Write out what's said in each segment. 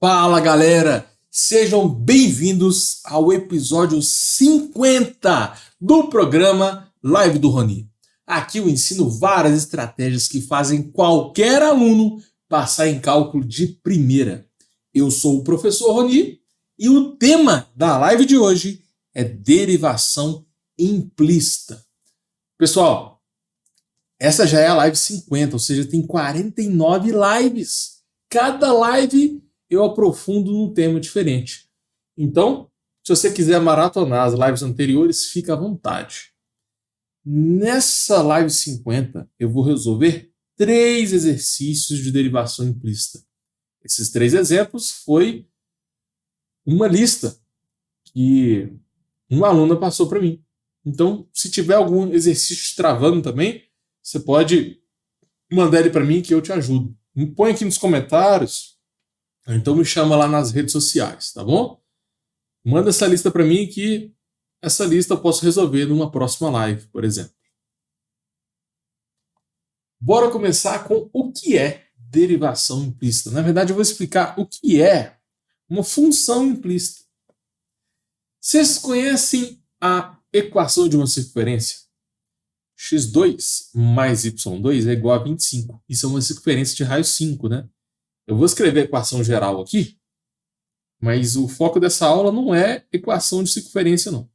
Fala, galera! Sejam bem-vindos ao episódio 50 do programa Live do Rony. Aqui eu ensino várias estratégias que fazem qualquer aluno passar em cálculo de primeira. Eu sou o professor Rony e o tema da live de hoje é derivação implícita. Pessoal, essa já é a live 50, ou seja, tem 49 lives. Cada live eu aprofundo num tema diferente. Então, se você quiser maratonar as lives anteriores, fica à vontade. Nessa live 50, eu vou resolver 3 exercícios de derivação implícita. Esses 3 exemplos foi uma lista que uma aluna passou para mim. Então, se tiver algum exercício travando também, você pode mandar ele para mim que eu te ajudo. Põe aqui nos comentários. Então me chama lá nas redes sociais, tá bom? Manda essa lista para mim que essa lista eu posso resolver numa próxima live, por exemplo. Bora começar com o que é derivação implícita. Na verdade, eu vou explicar o que é uma função implícita. Vocês conhecem a equação de uma circunferência? x2 mais y2 é igual a 25. Isso é uma circunferência de raio 5, né? Eu vou escrever a equação geral aqui, mas o foco dessa aula não é equação de circunferência, não.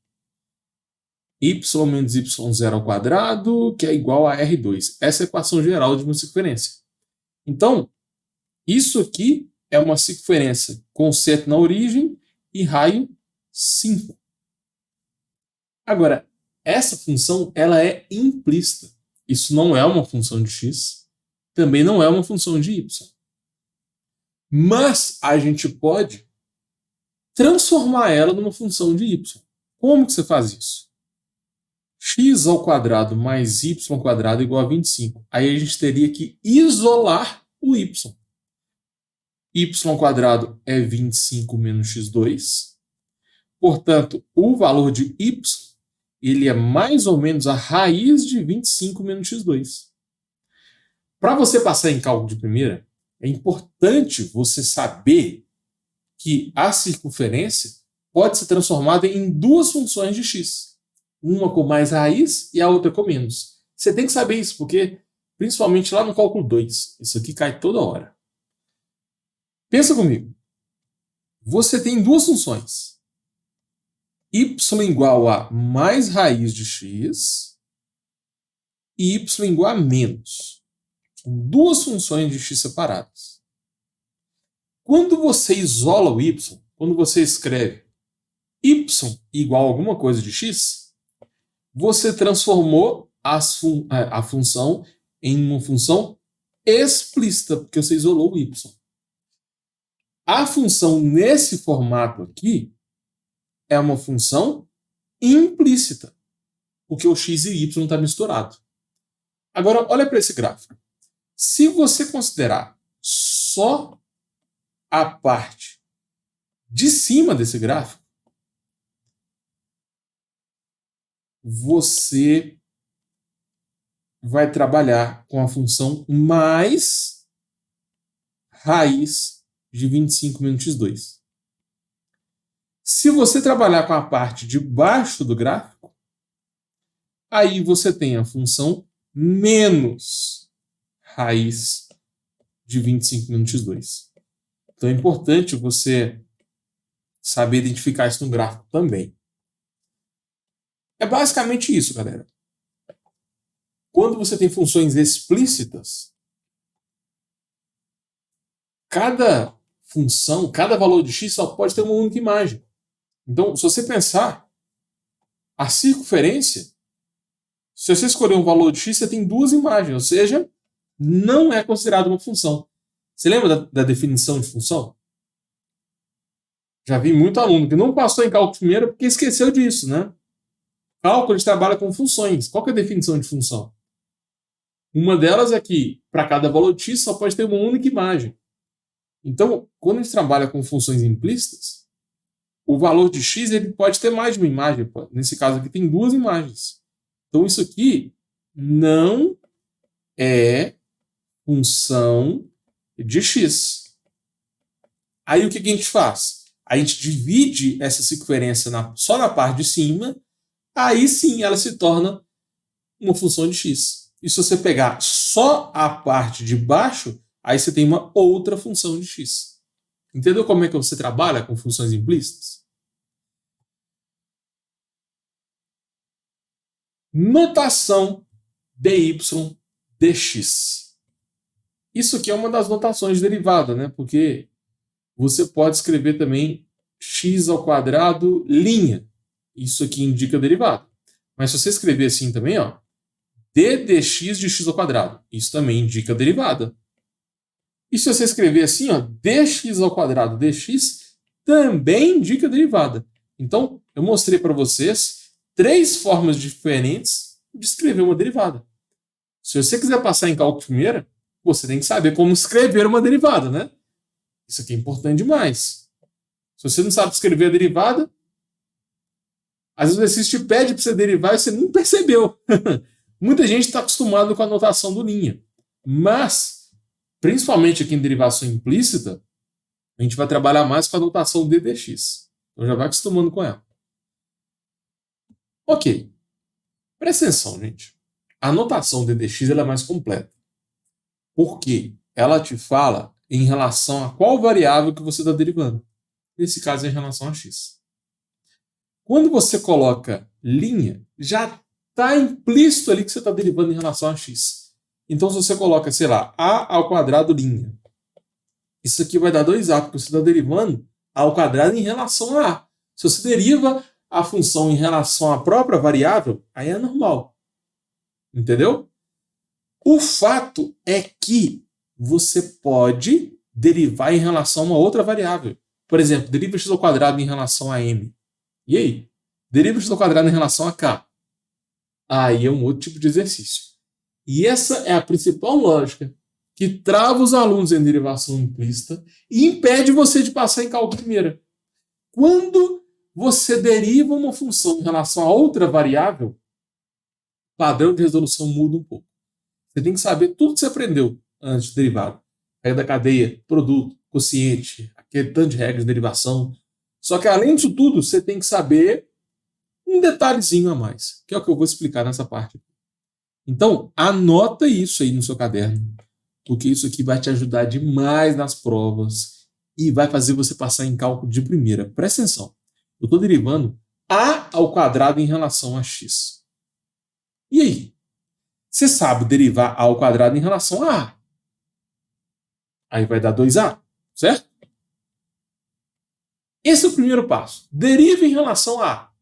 Y menos y0 ao quadrado, que é igual a R2. Essa é a equação geral de uma circunferência. Então, isso aqui é uma circunferência com seta na origem e raio 5. Agora, essa função ela é implícita. Isso não é uma função de x, também não é uma função de y. Mas a gente pode transformar ela numa função de y. Como que você faz isso? X ao quadrado mais y ao quadrado igual a 25. Aí a gente teria que isolar o y. Y ao quadrado é 25 menos x2. Portanto, o valor de y ele é mais ou menos a raiz de 25 menos x2. Para você passar em cálculo de primeira, é importante você saber que a circunferência pode ser transformada em 2 funções de x. Uma com mais raiz e a outra com menos. Você tem que saber isso, porque, principalmente lá no cálculo 2, isso aqui cai toda hora. Pensa comigo. Você tem 2 funções. Y igual a mais raiz de x e y igual a menos. 2 funções de x separadas. Quando você isola o y, quando você escreve y igual a alguma coisa de x, você transformou a função em uma função explícita, porque você isolou o y. A função nesse formato aqui é uma função implícita, porque o x e o y estão misturados. Agora, olha para esse gráfico. Se você considerar só a parte de cima desse gráfico, você vai trabalhar com a função mais raiz de 25 menos x2. Se você trabalhar com a parte de baixo do gráfico, aí você tem a função menos raiz de 25 menos x2. Então é importante você saber identificar isso no gráfico também. É basicamente isso, galera. Quando você tem funções explícitas, cada função, cada valor de x só pode ter uma única imagem. Então, se você pensar, a circunferência, se você escolher um valor de x, você tem 2 imagens, ou seja, não é considerado uma função. Você lembra da definição de função? Já vi muito aluno que não passou em cálculo primeiro porque esqueceu disso, né? Cálculo a gente trabalha com funções. Qual que é a definição de função? Uma delas é que, para cada valor de x, só pode ter uma única imagem. Então, quando a gente trabalha com funções implícitas, o valor de x ele pode ter mais de uma imagem. Nesse caso aqui tem 2 imagens. Então, isso aqui não é função de x. Aí o que a gente faz? A gente divide essa circunferência só na parte de cima, aí sim ela se torna uma função de x. E se você pegar só a parte de baixo, aí você tem uma outra função de x. Entendeu como é que você trabalha com funções implícitas? Notação dy dx. Isso aqui é uma das notações de derivada, né? Porque você pode escrever também x ao quadrado linha. Isso aqui indica derivada. Mas se você escrever assim também, ó, d dx de x ao quadrado, isso também indica derivada. E se você escrever assim, ó, dx ao quadrado dx, também indica derivada. Então, eu mostrei para vocês 3 formas diferentes de escrever uma derivada. Se você quiser passar em cálculo de primeira, você tem que saber como escrever uma derivada, né? Isso aqui é importante demais. Se você não sabe escrever a derivada, às vezes o exercício te pede para você derivar e você nem percebeu. Muita gente está acostumada com a notação do linha. Mas, principalmente aqui em derivação implícita, a gente vai trabalhar mais com a notação d dx. Então já vai acostumando com ela. Ok. Presta atenção, gente. A notação d dx ela é mais completa. Porque ela te fala em relação a qual variável que você está derivando. Nesse caso é em relação a x. Quando você coloca linha, já está implícito ali que você está derivando em relação a x. Então, se você coloca, sei lá, a ao quadrado linha, isso aqui vai dar 2a, porque você está derivando a ao quadrado em relação a a. Se você deriva a função em relação à própria variável, aí é normal. Entendeu? O fato é que você pode derivar em relação a uma outra variável. Por exemplo, deriva x ao quadrado em relação a m. E aí? Deriva x ao quadrado em relação a k. Aí é um outro tipo de exercício. E essa é a principal lógica que trava os alunos em derivação implícita e impede você de passar em cálculo primeira. Quando você deriva uma função em relação a outra variável, o padrão de resolução muda um pouco. Você tem que saber tudo que você aprendeu antes de derivada. Regra da cadeia, produto, quociente, aquele tanto de regras de derivação. Só que além disso tudo, você tem que saber um detalhezinho a mais, que é o que eu vou explicar nessa parte. Então, anota isso aí no seu caderno, porque isso aqui vai te ajudar demais nas provas e vai fazer você passar em cálculo de primeira. Presta atenção. Eu estou derivando a ao quadrado em relação a x. E aí? Você sabe derivar a ao quadrado em relação a a. Aí vai dar 2a, certo? Esse é o primeiro passo. Deriva em relação a a.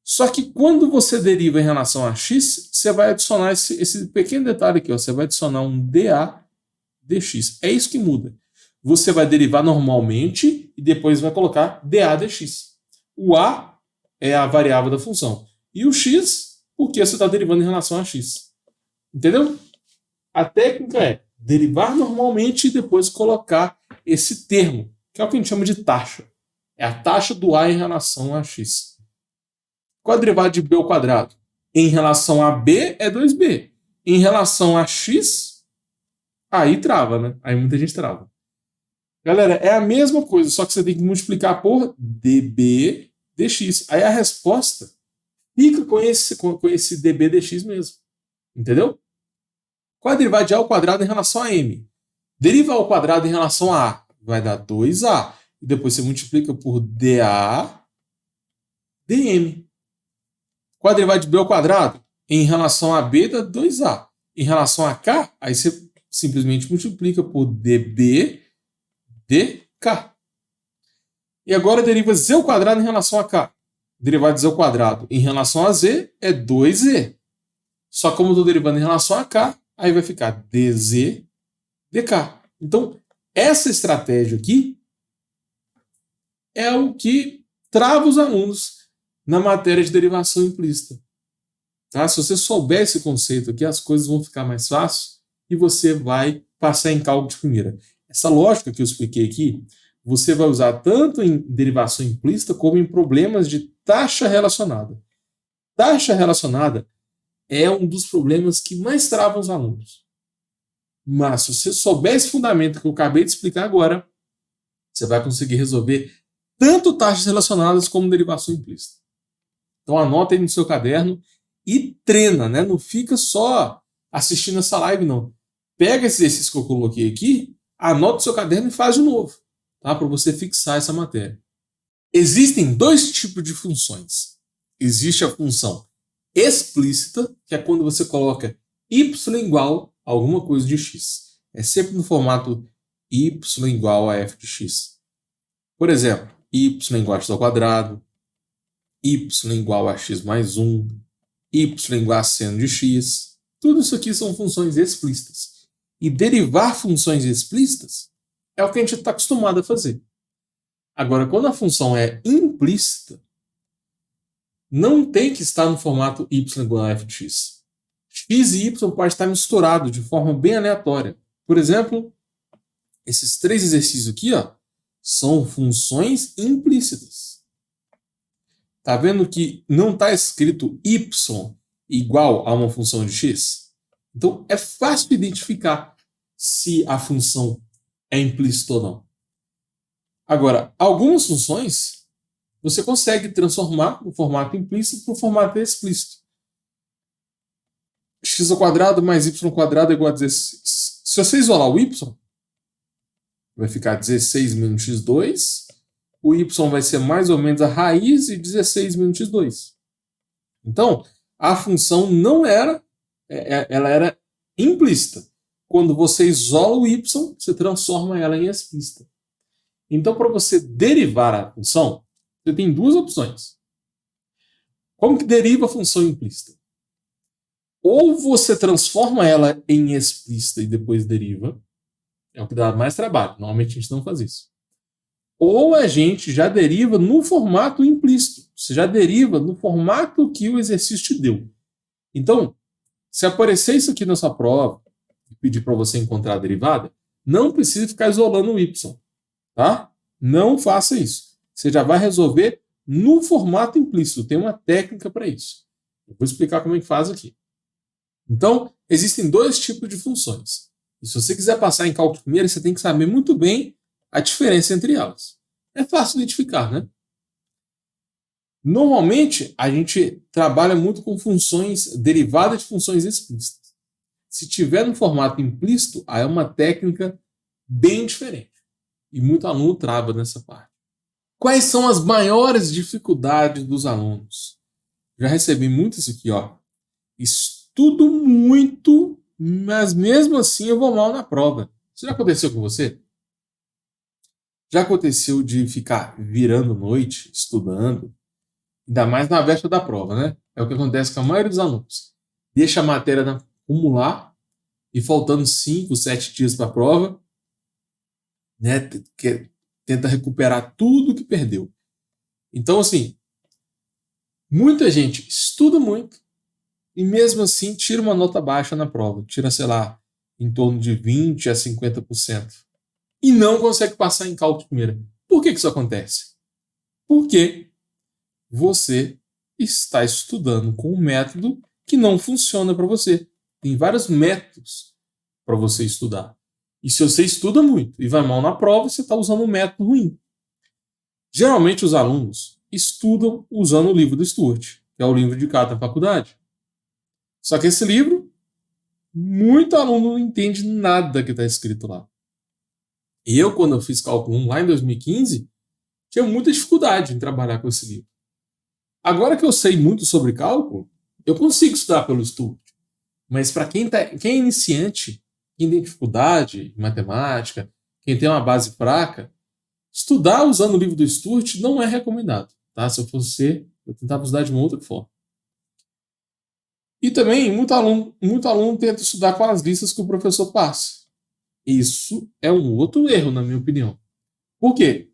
Só que quando você deriva em relação a x, você vai adicionar esse pequeno detalhe aqui. Ó, você vai adicionar um dA dx. É isso que muda. Você vai derivar normalmente e depois vai colocar dA dx. O a é a variável da função. E o x, porque você está derivando em relação a x. Entendeu? A técnica é derivar normalmente e depois colocar esse termo, que é o que a gente chama de taxa. É a taxa do a em relação a x. Qual é a derivada de b ao quadrado? Em relação a b é 2b. Em relação a x, aí trava, né? Aí muita gente trava. Galera, é a mesma coisa, só que você tem que multiplicar por db dx. Aí a resposta fica com esse db dx mesmo. Entendeu? Qual é a derivada de a ao quadrado em relação a m? Deriva a ao quadrado em relação a a. Vai dar 2a. E depois você multiplica por dA dm. Qual é a derivada de b ao quadrado? Em relação a b dá 2a. Em relação a k, aí você simplesmente multiplica por db dk. E agora deriva z ao quadrado em relação a k. Derivada de z ao quadrado em relação a z é 2z. Só que como eu estou derivando em relação a k, aí vai ficar dz dk. Então, essa estratégia aqui é o que trava os alunos na matéria de derivação implícita. Tá? Se você souber esse conceito aqui, as coisas vão ficar mais fáceis e você vai passar em cálculo de primeira. Essa lógica que eu expliquei aqui, você vai usar tanto em derivação implícita como em problemas de taxa relacionada. Taxa relacionada é um dos problemas que mais travam os alunos. Mas se você souber esse fundamento que eu acabei de explicar agora, você vai conseguir resolver tanto taxas relacionadas como derivação implícita. Então anota aí no seu caderno e treina, né? Não fica só assistindo essa live, não. Pega esse exercício que eu coloquei aqui, anota o seu caderno e faz de novo, tá? Para você fixar essa matéria. Existem dois tipos de funções. Existe a função explícita, que é quando você coloca y igual a alguma coisa de x. É sempre no formato y igual a f de x. Por exemplo, y igual a x ao quadrado, y igual a x mais 1, y igual a seno de x. Tudo isso aqui são funções explícitas. E derivar funções explícitas é o que a gente está acostumado a fazer. Agora, quando a função é implícita, não tem que estar no formato y igual a f de x. X e y pode estar misturado de forma bem aleatória. Por exemplo, esses três exercícios aqui, ó, são funções implícitas. Tá vendo que não está escrito y igual a uma função de x? Então é fácil identificar se a função é implícita ou não. Agora, algumas funções você consegue transformar do formato implícito para o formato explícito. X ao quadrado mais y ao quadrado é igual a 16. Se você isolar o y, vai ficar 16 menos x2. O y vai ser mais ou menos a raiz de 16 menos x2. Então, a função não era, ela era implícita. Quando você isola o y, você transforma ela em explícita. Então, para você derivar a função, você tem duas opções. Como que deriva a função implícita? Ou você transforma ela em explícita e depois deriva, é o que dá mais trabalho. Normalmente a gente não faz isso. Ou a gente já deriva no formato implícito. Você já deriva no formato que o exercício te deu. Então, se aparecer isso aqui na sua prova e pedir para você encontrar a derivada, não precisa ficar isolando o y. Tá? Não faça isso. Você já vai resolver no formato implícito. Tem uma técnica para isso. Eu vou explicar como é que faz aqui. Então, existem dois tipos de funções. E se você quiser passar em cálculo primeiro, você tem que saber muito bem a diferença entre elas. É fácil identificar, né? Normalmente, a gente trabalha muito com funções derivadas de funções explícitas. Se tiver no formato implícito, aí é uma técnica bem diferente. E muito aluno trava nessa parte. Quais são as maiores dificuldades dos alunos? Já recebi muito isso aqui, ó. Estudo muito, mas mesmo assim eu vou mal na prova. Isso já aconteceu com você? Já aconteceu de ficar virando noite, estudando, ainda mais na véspera da prova, né? É o que acontece com a maioria dos alunos. Deixa a matéria acumular e faltando 5, 7 dias para a prova, né, tenta recuperar tudo que perdeu. Então, assim, muita gente estuda muito e mesmo assim tira uma nota baixa na prova. Tira, sei lá, em torno de 20% a 50%. E não consegue passar em cálculo primeira. Por que isso acontece? Porque você está estudando com um método que não funciona para você. Tem vários métodos para você estudar. E se você estuda muito e vai mal na prova, você está usando um método ruim. Geralmente os alunos estudam usando o livro do Stuart, que é o livro de cada faculdade. Só que esse livro, muito aluno não entende nada que está escrito lá. E eu, quando eu fiz cálculo 1 lá em 2015, tinha muita dificuldade em trabalhar com esse livro. Agora que eu sei muito sobre cálculo, eu consigo estudar pelo Stuart. Mas para quem é iniciante, quem tem dificuldade em matemática, quem tem uma base fraca, estudar usando o livro do Stuart não é recomendado. Tá? Se eu fosse você, eu tentava estudar de uma outra forma. E também, muito aluno tenta estudar com as listas que o professor passa. Isso é um outro erro, na minha opinião. Por quê?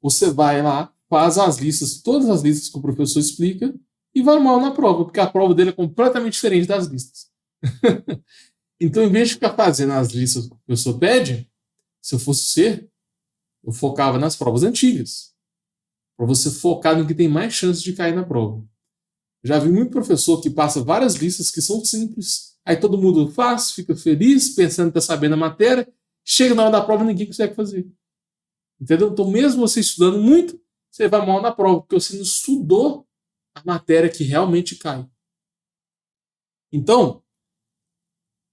Você vai lá, faz as listas, todas as listas que o professor explica, e vai mal na prova, porque a prova dele é completamente diferente das listas. Então, em vez de ficar fazendo as listas que o professor pede, se eu fosse ser, eu focava nas provas antigas, para você focar no que tem mais chance de cair na prova. Já vi muito professor que passa várias listas que são simples, aí todo mundo faz, fica feliz, pensando que está sabendo a matéria, chega na hora da prova e ninguém consegue fazer. Entendeu? Então, mesmo você estudando muito, você vai mal na prova, porque você não estudou a matéria que realmente cai. Então,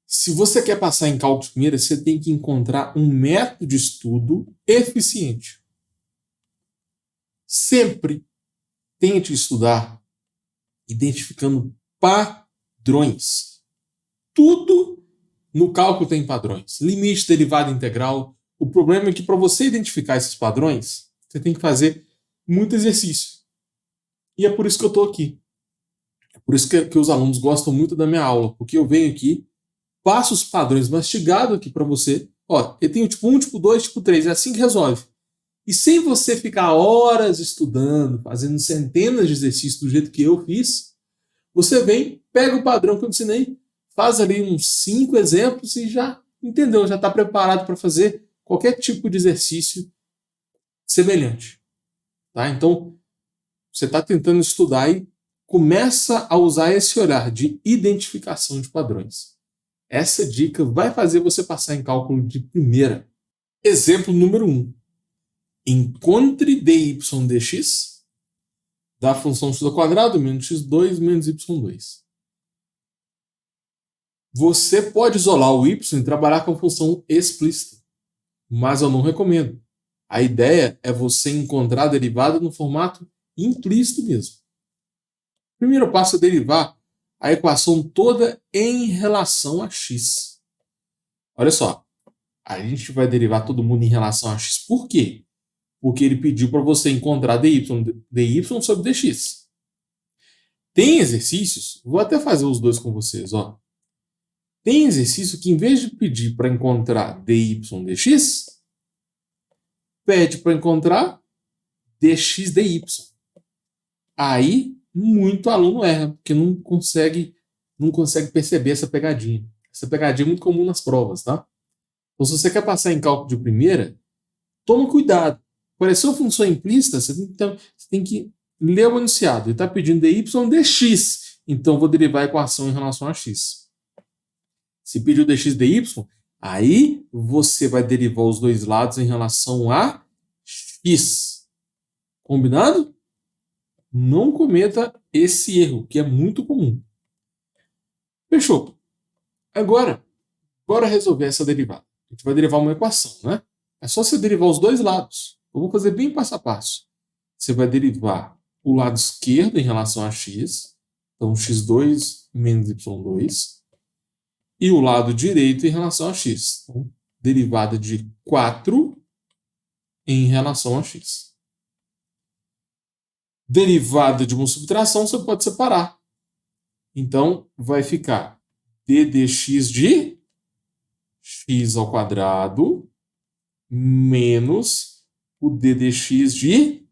se você quer passar em cálculo de primeira, você tem que encontrar um método de estudo eficiente. Sempre tente estudar identificando padrões. Tudo no cálculo tem padrões. Limite, derivada integral. O problema é que para você identificar esses padrões, você tem que fazer muito exercício. E é por isso que eu estou aqui. É por isso que os alunos gostam muito da minha aula, porque eu venho aqui, passo os padrões mastigados aqui para você. Ó, eu tenho tipo 1, tipo 2, tipo 3, é assim que resolve. E sem você ficar horas estudando, fazendo centenas de exercícios do jeito que eu fiz, você vem, pega o padrão que eu ensinei, faz ali uns 5 exemplos e já entendeu, já está preparado para fazer qualquer tipo de exercício semelhante. Tá? Então, você está tentando estudar e começa a usar esse olhar de identificação de padrões. Essa dica vai fazer você passar em cálculo de primeira. Exemplo número 1. Encontre dy dx da função x ao quadrado menos x2 menos y2. Você pode isolar o y e trabalhar com a função explícita, mas eu não recomendo. A ideia é você encontrar a derivada no formato implícito mesmo. O primeiro passo é derivar a equação toda em relação a x. Olha só, a gente vai derivar todo mundo em relação a x. Por quê? Porque ele pediu para você encontrar dy sobre dx. Tem exercícios, vou até fazer os dois com vocês, ó. Tem exercício que, em vez de pedir para encontrar dy dx, pede para encontrar dx dy. Aí, muito aluno erra, porque não consegue perceber essa pegadinha. Essa pegadinha é muito comum nas provas, tá? Então, se você quer passar em cálculo de primeira, toma cuidado. Apareceu função implícita, você tem que ler o enunciado. Ele está pedindo dy dx, então vou derivar a equação em relação a x. Se pediu dx dy, aí você vai derivar os dois lados em relação a x. Combinado? Não cometa esse erro, que é muito comum. Fechou. Agora, bora resolver essa derivada. A gente vai derivar uma equação, né? É só você derivar os dois lados. Eu vou fazer bem passo a passo. Você vai derivar o lado esquerdo em relação a x, então x2 menos y2, e o lado direito em relação a x. Então, derivada de 4 em relação a x. Derivada de uma subtração você pode separar. Então, vai ficar d dx de x ao quadrado menos o d dx de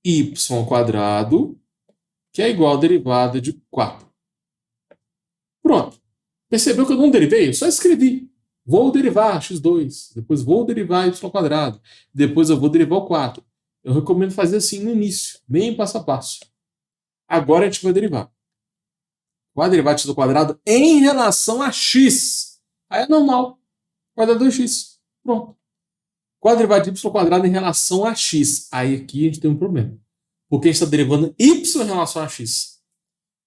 y ao quadrado, que é igual a derivada de 4. Pronto. Percebeu que eu não derivei? Eu só escrevi. Vou derivar x2, depois vou derivar y ao quadrado, depois eu vou derivar o 4. Eu recomendo fazer assim no início, bem passo a passo. Agora a gente vai derivar. Vai derivar de x ao quadrado em relação a x. Aí é normal. Vai dar 2x. Pronto. Qual a derivada de y ao quadrado em relação a x? Aí aqui a gente tem um problema. Porque a gente está derivando y em relação a x.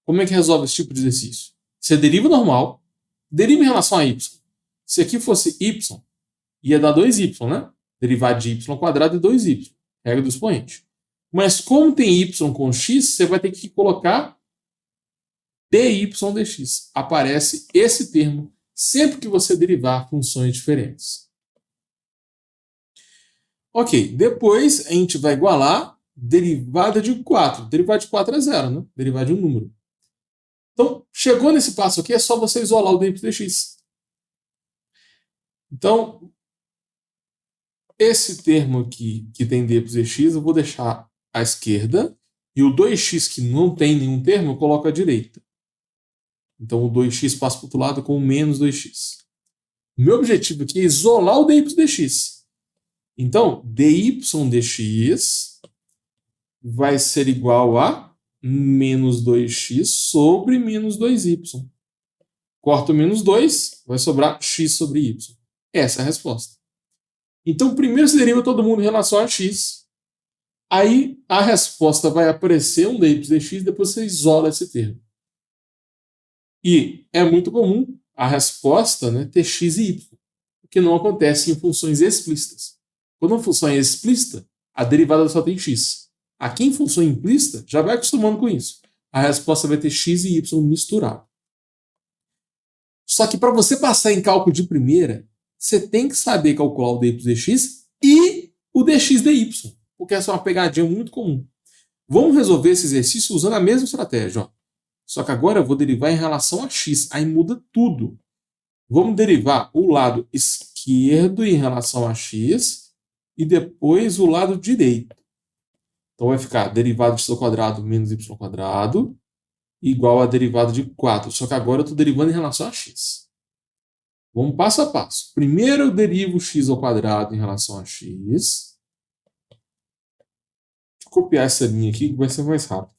Como é que resolve esse tipo de exercício? Você deriva normal, deriva em relação a y. Se aqui fosse y, ia dar 2y, né? Derivada de y ao quadrado é 2y. Regra do expoente. Mas como tem y com x, você vai ter que colocar dy dx. Aparece esse termo sempre que você derivar funções diferentes. Ok, depois a gente vai igualar derivada de 4. Derivada de 4 é 0, né? Derivada de um número. Então, chegou nesse passo aqui, é só você isolar o dy dx. Então, esse termo aqui, que tem dy dx, eu vou deixar à esquerda. E o 2x, que não tem nenhum termo, eu coloco à direita. Então, o 2x passa para o outro lado com o menos 2x. O meu objetivo aqui é isolar o dy dx. Então, dy dx vai ser igual a menos 2x sobre menos 2y. Corta o menos 2, vai sobrar x sobre y. Essa é a resposta. Então, primeiro você deriva todo mundo em relação a x. Aí a resposta vai aparecer um dy dx, depois você isola esse termo. E é muito comum a resposta, né, ter x e y, o que não acontece em funções explícitas. Quando uma função é explícita, a derivada só tem x. Aqui em função implícita, já vai acostumando com isso. A resposta vai ter x e y misturado. Só que para você passar em cálculo de primeira, você tem que saber calcular o dy dx e o dx dy, porque essa é uma pegadinha muito comum. Vamos resolver esse exercício usando a mesma estratégia. Ó. Só que agora eu vou derivar em relação a x, aí muda tudo. Vamos derivar o lado esquerdo em relação a x e depois o lado direito. Então vai ficar derivada de x ao quadrado menos y ao quadrado igual a derivada de 4. Só que agora eu estou derivando em relação a x. Vamos passo a passo. Primeiro eu derivo x ao quadrado em relação a x. Deixa eu copiar essa linha aqui que vai ser mais rápido.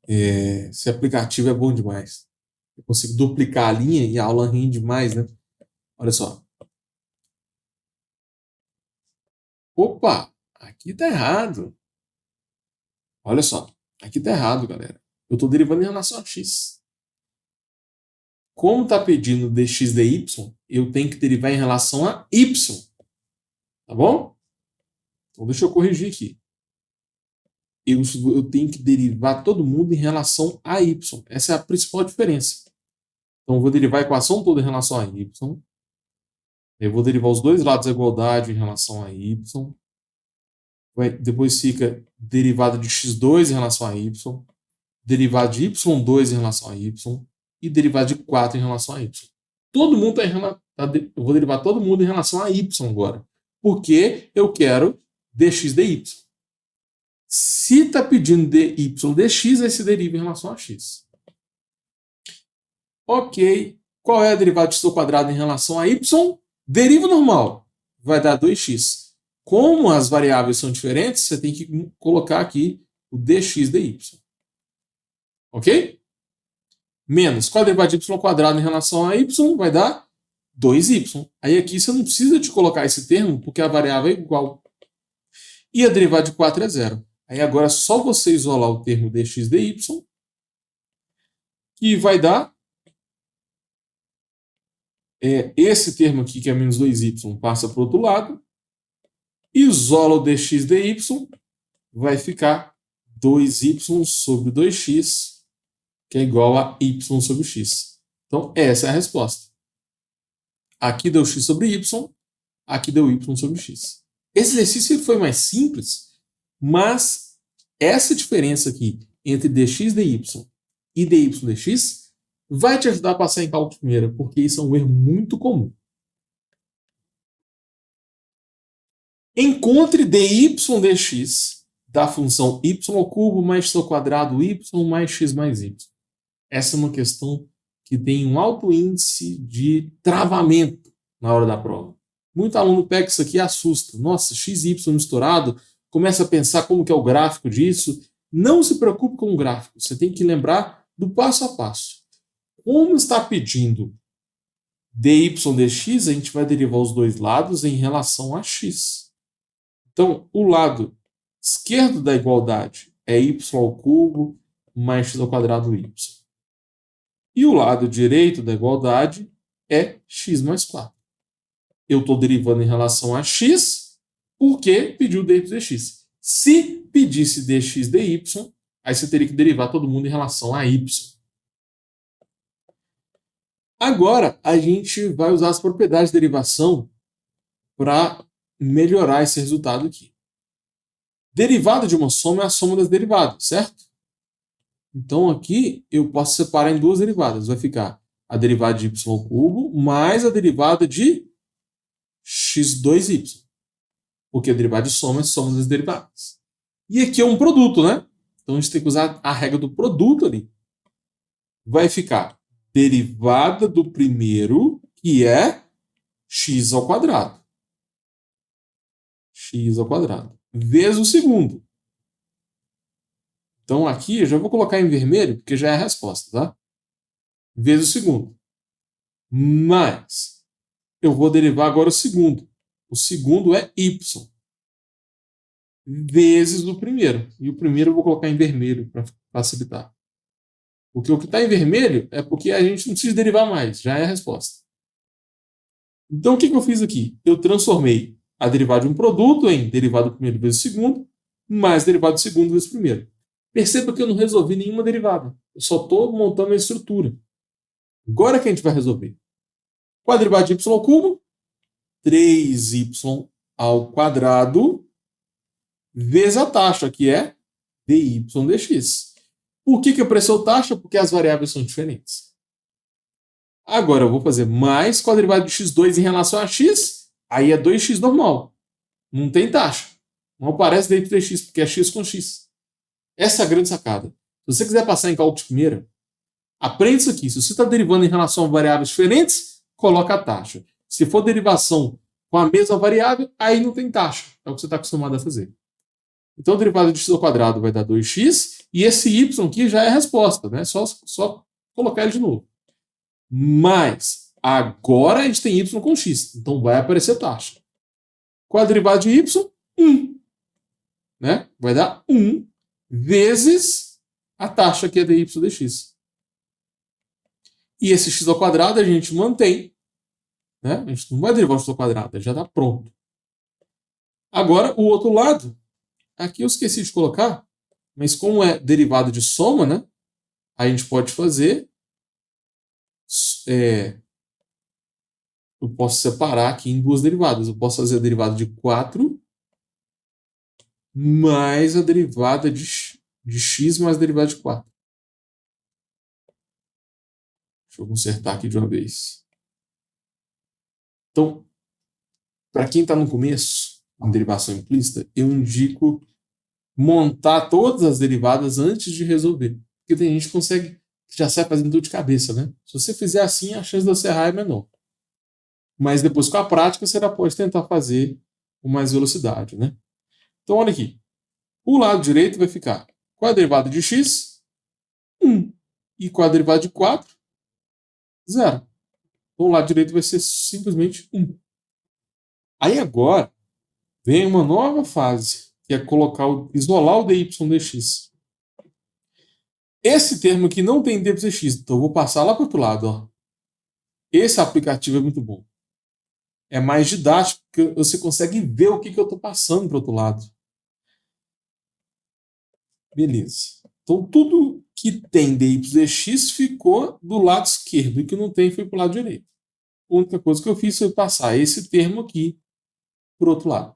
Esse aplicativo é bom demais. Eu consigo duplicar a linha e a aula rende mais, né? Olha só. Opa! Aqui tá errado. Olha só. Aqui tá errado, galera. Eu estou derivando em relação a x. Como está pedindo dx dy, eu tenho que derivar em relação a y. Tá bom? Então deixa eu corrigir aqui. Eu tenho que derivar todo mundo em relação a y. Essa é a principal diferença. Então eu vou derivar a equação toda em relação a y. Eu vou derivar os dois lados da igualdade em relação a y. Depois fica derivada de x2 em relação a y. Derivada de y2 em relação a y. E derivada de 4 em relação a y. Todo mundo eu vou derivar todo mundo em relação a y agora. Porque eu quero dx dy. Se está pedindo dy dx, aí se deriva em relação a x. Ok. Qual é a derivada de x ao quadrado em relação a y? Deriva normal. Vai dar 2x. Como as variáveis são diferentes, você tem que colocar aqui o dx dy. Ok? Menos. Qual é a derivada de y ao quadrado em relação a y? Vai dar 2y. Aí aqui você não precisa de colocar esse termo, porque a variável é igual. E a derivada de 4 é zero. Aí agora é só você isolar o termo dx dy, que vai dar esse termo aqui, que é menos 2y, passa para o outro lado. Isola o dx dy, vai ficar 2y sobre 2x, que é igual a y sobre x. Então, essa é a resposta. Aqui deu x sobre y, aqui deu y sobre x. Esse exercício foi mais simples, mas essa diferença aqui entre dx dy e dy dx vai te ajudar a passar em cálculo primeira, porque isso é um erro muito comum. Encontre dy dx da função y ao cubo mais x ao quadrado y mais x mais y. Essa é uma questão que tem um alto índice de travamento na hora da prova. Muito aluno pega isso aqui e assusta. Nossa, x e y misturado, começa a pensar como que é o gráfico disso. Não se preocupe com o gráfico, você tem que lembrar do passo a passo. Como está pedindo dy dx, a gente vai derivar os dois lados em relação a x. Então, o lado esquerdo da igualdade é y ao cubo mais x ao quadrado y. E o lado direito da igualdade é x mais 4. Eu estou derivando em relação a x porque pediu dy dx. Se pedisse dx dy, aí você teria que derivar todo mundo em relação a y. Agora, a gente vai usar as propriedades de derivação para melhorar esse resultado aqui. Derivada de uma soma é a soma das derivadas, certo? Então, aqui eu posso separar em duas derivadas. Vai ficar a derivada de y ao cubo mais a derivada de x2y. Porque a derivada de soma é soma das derivadas. E aqui é um produto, né? Então, a gente tem que usar a regra do produto ali. Vai ficar derivada do primeiro, que é x ao quadrado. X ao quadrado. Vezes o segundo. Então, aqui eu já vou colocar em vermelho, porque já é a resposta, tá? Vezes o segundo. Mais eu vou derivar agora o segundo. O segundo é y vezes o primeiro. E o primeiro eu vou colocar em vermelho para facilitar. Porque o que está em vermelho é porque a gente não precisa derivar mais, já é a resposta. Então, o que eu fiz aqui? Eu transformei a derivada de um produto em derivada do primeiro vezes o segundo, mais derivada do segundo vezes o primeiro. Perceba que eu não resolvi nenhuma derivada. Eu só estou montando a estrutura. Agora que a gente vai resolver. Qual a derivada de y ao cubo? 3y ao quadrado vezes a taxa, que é dy dx. Por que apareceu taxa? Porque as variáveis são diferentes. Agora eu vou fazer mais com a derivada de x2 em relação a x, aí é 2x normal. Não tem taxa. Não aparece dy dx, porque é x com x. Essa é a grande sacada. Se você quiser passar em cálculo de primeira, aprende isso aqui. Se você está derivando em relação a variáveis diferentes, coloca a taxa. Se for derivação com a mesma variável, aí não tem taxa. É o que você está acostumado a fazer. Então, a derivada de x ao quadrado vai dar 2x, e esse y aqui já é a resposta, né? Só colocar ele de novo. Mas, agora a gente tem y com x, então vai aparecer taxa. Qual a derivada de y? 1. Né? Vai dar 1 vezes a taxa que é dy dx. E esse x ao quadrado a gente mantém. Né? A gente não vai derivar o x ao quadrado, já está pronto. Agora, o outro lado, aqui eu esqueci de colocar, mas como é derivada de soma, né? A gente pode fazer... eu posso separar aqui em duas derivadas. Eu posso fazer a derivada de 4 mais a derivada de x mais a derivada de 4. Deixa eu consertar aqui de uma vez. Então, para quem está no começo, em derivação implícita, eu indico montar todas as derivadas antes de resolver. Porque tem gente que consegue, já sai fazendo dor de cabeça, né? Se você fizer assim, a chance de você errar é menor. Mas depois, com a prática, você já pode tentar fazer com mais velocidade, né? Então, olha aqui. O lado direito vai ficar qual a derivada de x? 1. E qual a derivada de 4? 0. Então, o lado direito vai ser simplesmente 1. Aí agora, vem uma nova fase, que é isolar o dy dx. Esse termo aqui não tem dy dx, então eu vou passar lá para o outro lado. Ó. Esse aplicativo é muito bom. É mais didático, porque você consegue ver o que eu estou passando para o outro lado. Beleza. Então, tudo que tem dy dx ficou do lado esquerdo, e o que não tem foi para o lado direito. A única coisa que eu fiz foi passar esse termo aqui para o outro lado.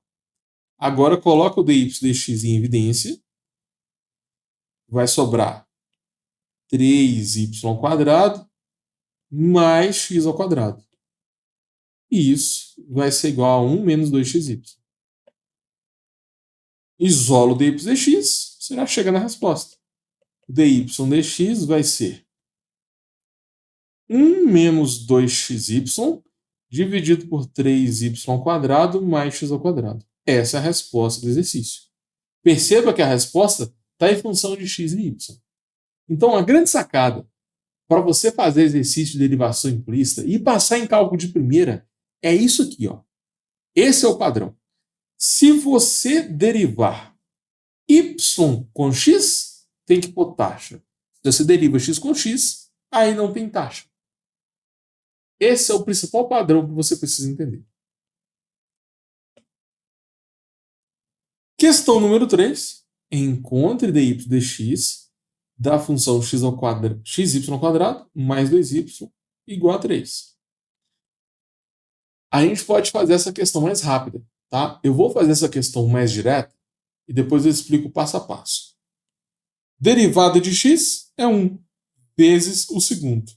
Agora, coloca o dy dx em evidência. Vai sobrar 3y² mais x². E isso vai ser igual a 1 menos 2xy. Isolo o dy dx, você já chega na resposta. O dy dx vai ser 1 menos 2xy dividido por 3y² mais x². Essa é a resposta do exercício. Perceba que a resposta está em função de x e y. Então, a grande sacada para você fazer exercício de derivação implícita e passar em cálculo de primeira é isso aqui. Ó. Esse é o padrão. Se você derivar y com x, tem que pôr taxa. Se você deriva x com x, aí não tem taxa. Esse é o principal padrão que você precisa entender. Questão número 3. Encontre dy dx da função xy² mais 2y igual a 3. A gente pode fazer essa questão mais rápida. Tá? Eu vou fazer essa questão mais direta e depois eu explico passo a passo. Derivada de x é 1 vezes o segundo.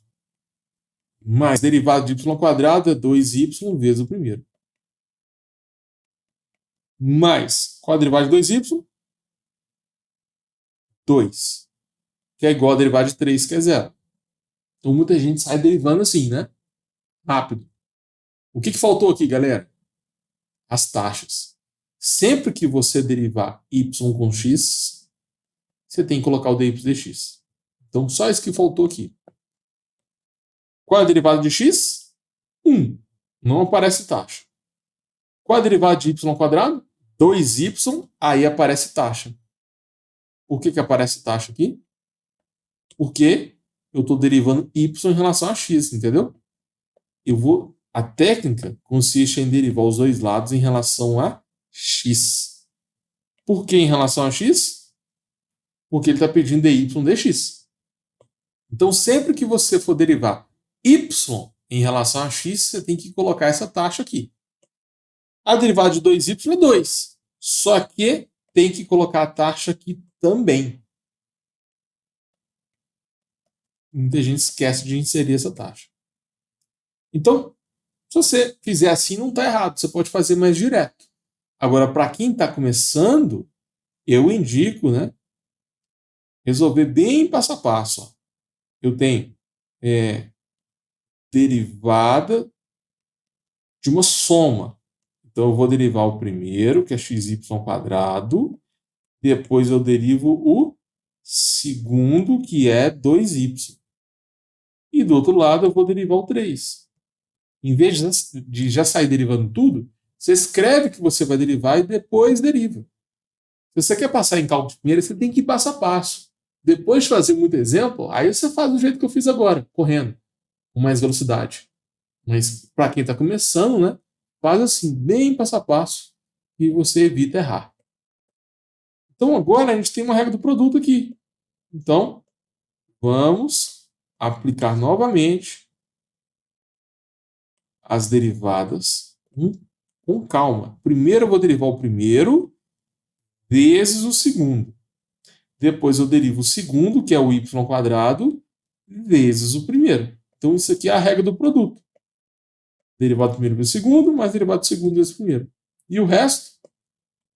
Mais derivada de y² é 2y vezes o primeiro. Mais qual a derivada de 2y? 2. Que é igual a derivada de 3, que é 0. Então muita gente sai derivando assim, né? Rápido. O que faltou aqui, galera? As taxas. Sempre que você derivar y com x, você tem que colocar o dy dx. Então só isso que faltou aqui. Qual é a derivada de x? 1. Não aparece taxa. Qual é a derivada de y ao quadrado? 2y, aí aparece taxa. Por que aparece taxa aqui? Porque eu estou derivando y em relação a x, entendeu? A técnica consiste em derivar os dois lados em relação a x. Por que em relação a x? Porque ele está pedindo dy dx. Então, sempre que você for derivar y em relação a x, você tem que colocar essa taxa aqui. A derivada de 2y é 2. Só que tem que colocar a taxa aqui também. Muita gente esquece de inserir essa taxa. Então, se você fizer assim, não está errado. Você pode fazer mais direto. Agora, para quem está começando, eu indico, né, resolver bem passo a passo. Ó. Eu tenho derivada de uma soma. Então, eu vou derivar o primeiro, que é xy ao quadrado. Depois, eu derivo o segundo, que é 2y. E do outro lado, eu vou derivar o 3. Em vez de já sair derivando tudo, você escreve o que você vai derivar e depois deriva. Se você quer passar em cálculo de primeira, você tem que ir passo a passo. Depois de fazer muito exemplo, aí você faz do jeito que eu fiz agora, correndo, com mais velocidade. Mas para quem está começando, né, faz assim, bem passo a passo, e você evita errar. Então agora a gente tem uma regra do produto aqui. Então, vamos aplicar novamente as derivadas com calma. Primeiro eu vou derivar o primeiro vezes o segundo. Depois eu derivo o segundo, que é o y ao quadrado, vezes o primeiro. Então isso aqui é a regra do produto. Derivado do primeiro vezes o segundo, mais derivado do segundo vezes o primeiro. E o resto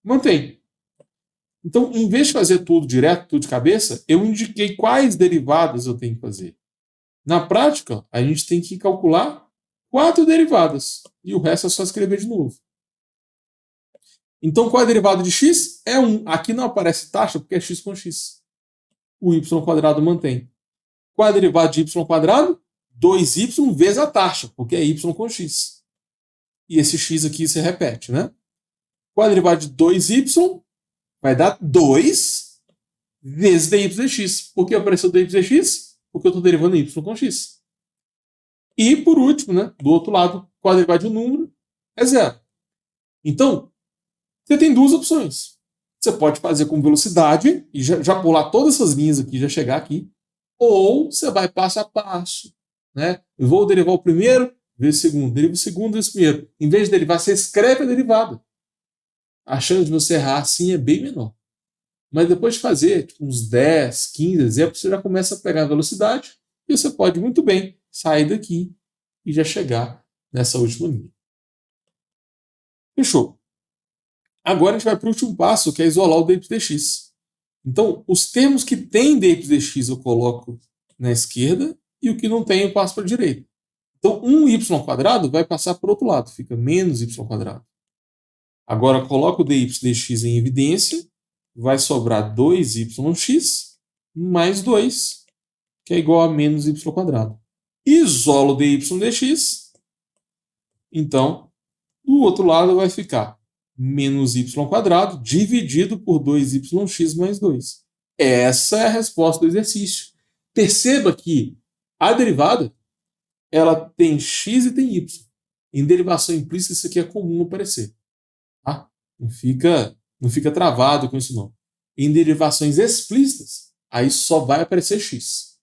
mantém. Então, em vez de fazer tudo direto, tudo de cabeça, eu indiquei quais derivadas eu tenho que fazer. Na prática, a gente tem que calcular 4 derivadas. E o resto é só escrever de novo. Então, qual é a derivada de x? É 1. Aqui não aparece taxa porque é x com x. O y ao quadrado mantém. Qual é a derivada de y ao quadrado? 2y vezes a taxa, porque é y com x. E esse x aqui se repete, né? Qual é a derivada de 2y? Vai dar 2 vezes dy dx. Por que apareceu dy dx? Porque eu estou derivando y com x. E, por último, né, do outro lado, qual a derivada de um número? É 0. Então, você tem duas opções. Você pode fazer com velocidade e já pular todas essas linhas aqui, já chegar aqui. Ou você vai passo a passo. Né? Eu vou derivar o primeiro, vezes o segundo. Derivo o segundo, vezes o primeiro. Em vez de derivar, você escreve a derivada. A chance de você errar assim é bem menor. Mas depois de fazer tipo, uns 10, 15 exemplos, você já começa a pegar a velocidade e você pode muito bem sair daqui e já chegar nessa última linha. Fechou. Agora a gente vai para o último passo, que é isolar o dy dx. Então, os termos que têm dy dx eu coloco na esquerda e o que não tem eu passo para a direita. Então, 1y² vai passar para o outro lado, fica menos y². Agora, coloco o dy dx em evidência, vai sobrar 2yx mais 2, que é igual a menos y². Isolo o dy dx, então, do outro lado vai ficar menos y² dividido por 2yx mais 2. Essa é a resposta do exercício. Perceba que a derivada ela tem x e tem y. Em derivação implícita, isso aqui é comum aparecer. Tá? Não fica travado com isso, não. Em derivações explícitas, aí só vai aparecer x.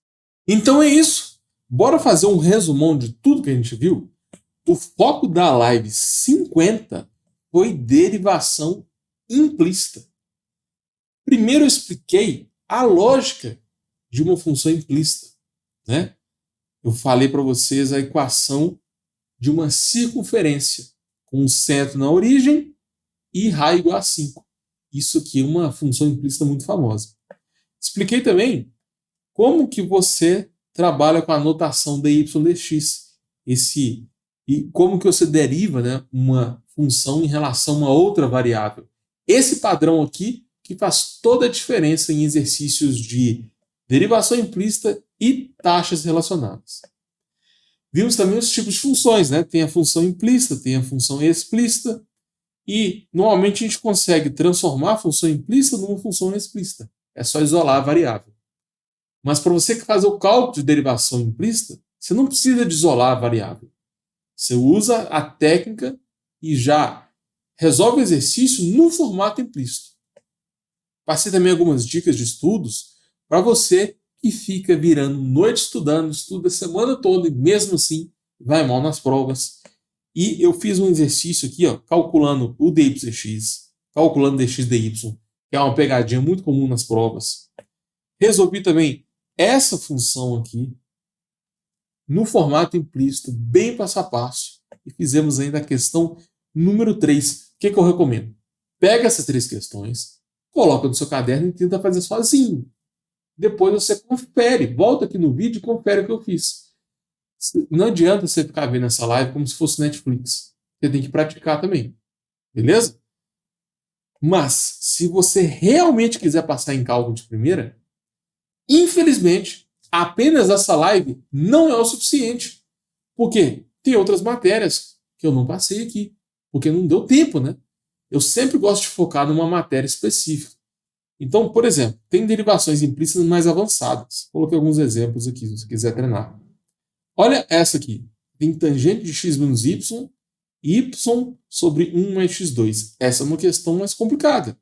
Então é isso. Bora fazer um resumão de tudo que a gente viu? O foco da live 50 foi derivação implícita. Primeiro eu expliquei a lógica de uma função implícita. Né? Eu falei para vocês a equação de uma circunferência com um centro na origem e raio igual a 5. Isso aqui é uma função implícita muito famosa. Expliquei também como que você trabalha com a notação dy dx. E como que você deriva, né, uma função em relação a uma outra variável. Esse padrão aqui que faz toda a diferença em exercícios de derivação implícita e taxas relacionadas. Vimos também os tipos de funções, né? Tem a função implícita, tem a função explícita, e normalmente a gente consegue transformar a função implícita numa função explícita. É só isolar a variável. Mas para você fazer o cálculo de derivação implícita, você não precisa de isolar a variável. Você usa a técnica e já resolve o exercício no formato implícito. Passei também algumas dicas de estudos para você que fica virando noite estudando, estuda a semana toda e mesmo assim vai mal nas provas. E eu fiz um exercício aqui, ó, calculando o dx, calculando dx dy, que é uma pegadinha muito comum nas provas. Resolvi também essa função aqui no formato implícito, bem passo a passo. E fizemos ainda a questão número 3. O que eu recomendo? Pega essas 3 questões, coloca no seu caderno e tenta fazer sozinho. Depois você confere, volta aqui no vídeo e confere o que eu fiz. Não adianta você ficar vendo essa live como se fosse Netflix. Você tem que praticar também. Beleza? Mas, se você realmente quiser passar em cálculo de primeira, infelizmente, apenas essa live não é o suficiente. Por quê? Tem outras matérias que eu não passei aqui, porque não deu tempo, né? Eu sempre gosto de focar numa matéria específica. Então, por exemplo, tem derivações implícitas mais avançadas. Coloquei alguns exemplos aqui, se você quiser treinar. Olha essa aqui. Tem tangente de x menos y, y sobre 1 mais x2. Essa é uma questão mais complicada.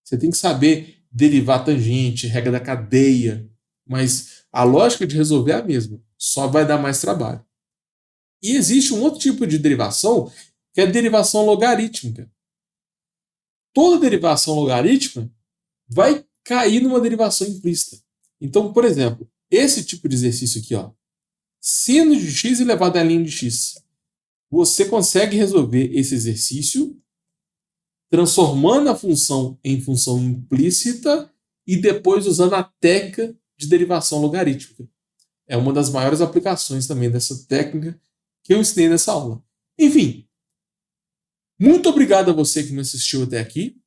Você tem que saber derivar tangente, regra da cadeia, mas a lógica de resolver é a mesma, só vai dar mais trabalho. E existe um outro tipo de derivação, que é a derivação logarítmica. Toda derivação logarítmica vai cair numa derivação implícita. Então, por exemplo, esse tipo de exercício aqui, ó, seno de x elevado à linha de x. Você consegue resolver esse exercício transformando a função em função implícita e depois usando a técnica de derivação logarítmica. É uma das maiores aplicações também dessa técnica que eu ensinei nessa aula. Enfim, muito obrigado a você que me assistiu até aqui.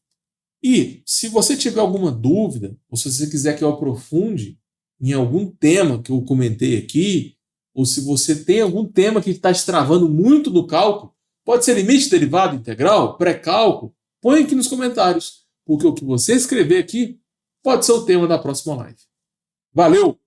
E se você tiver alguma dúvida, ou se você quiser que eu aprofunde em algum tema que eu comentei aqui, ou se você tem algum tema que está te travando muito no cálculo, pode ser limite derivado integral, pré-cálculo, põe aqui nos comentários, porque o que você escrever aqui pode ser o tema da próxima live. Valeu!